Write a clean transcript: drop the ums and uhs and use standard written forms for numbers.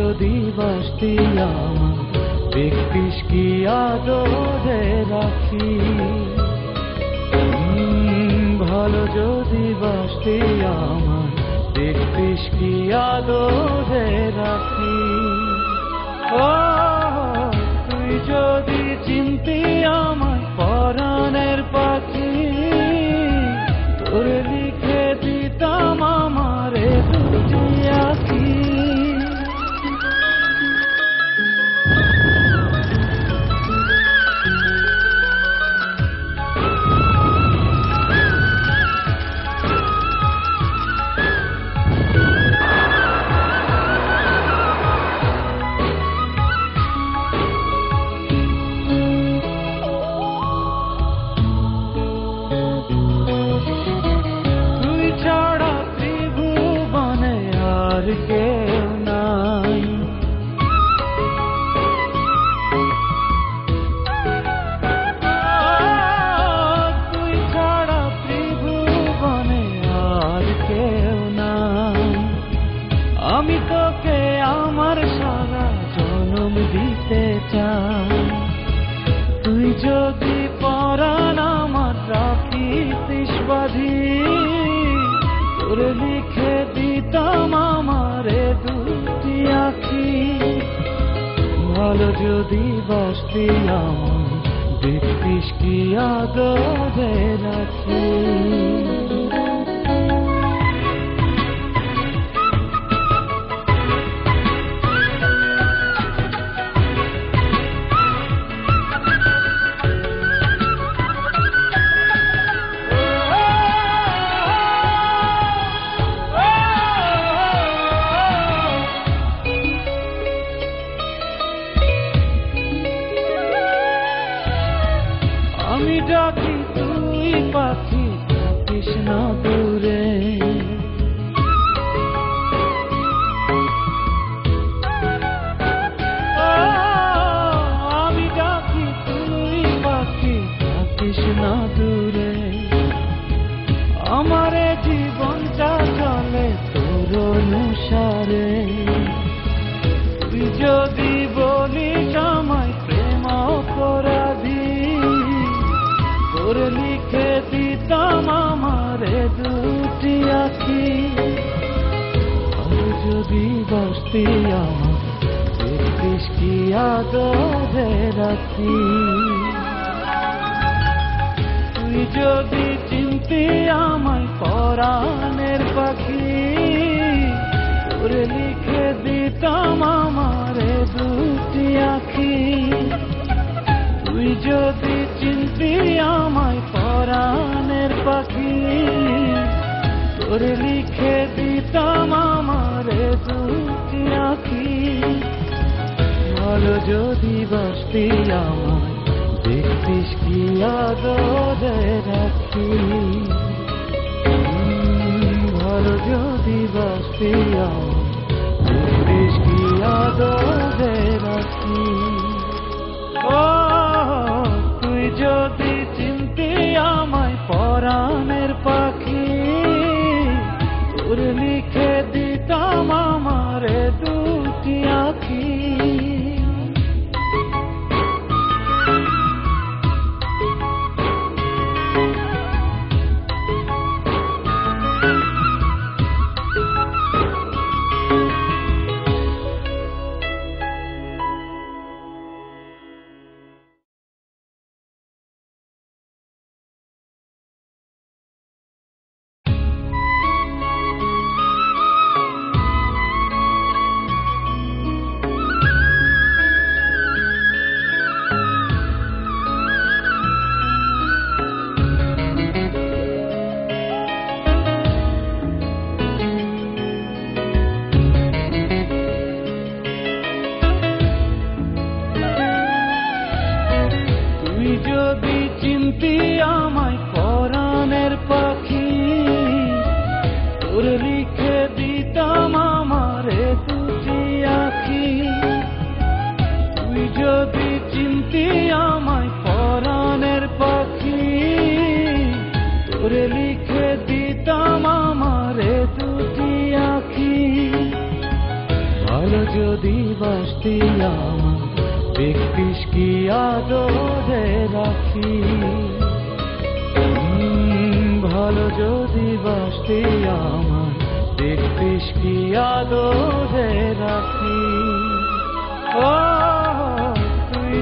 যদি বাসতি আমার, দেখতিস কি আদরে রাখি। ভালো যদি বাসতি আমার, দেখতিস কি আদরে রাখি। ও তুই যদি চিনতি আমার পরাণের পাখি, তোর লিখে দিতাম আমারে দুটি আঁখি। কেউ নাই, তুই ছাড়া ত্রিভুবনে আর কেউ নাই। আমি তোকে আমার সারা জনম দিতে চাই। তুই যদি পরাণ আমার রাখিতিস বাঁধি, তোর লিখে দিতাম আমারে দুটি আঁখি। ভালো যদি বাসতি আমার, দেখতিস কি আদরে রাখি। আমি ডাকি তুই পাখি, থাকিস না দূরে। আমি ডাকি তুই পাখি, থাকিস না দূরে। আমারে জীবনটা চলে তোর অনুসারে। তুই যদি বলিস আমায় প্রেম অপরাধী, তোর লিখে দিতাম আমারে দুটি আঁখি। আর যদি বাসতি আমার, দেখতিস কি আদরে রাখি। তুই যদি চিনতি আমায় পরাণের পাখি, তোর লিখে দিতাম আমারে দুটি আঁখি। তুই যদি চিনতি আমায় পরাণের পাখি, তোর লিখে দিতাম আমারে দুটি আঁখি। ভালো যদি বাসতি আমায়, দেখতিস কি আদরে রাখি। ভালো যদি বাসতি আমায়, দেখতিস কি আদরে রাখি। ও তুই যদি চিনতি আমায় পরাণের পাখি, তোর লিখে দিতাম আমারে দুটি আঁখি। যদি বাসতি আমার দেখতিস কি আদরে রাখি ভালো যদি বাসতি আমার দেখতিস কি আদরে রাখি ও তুই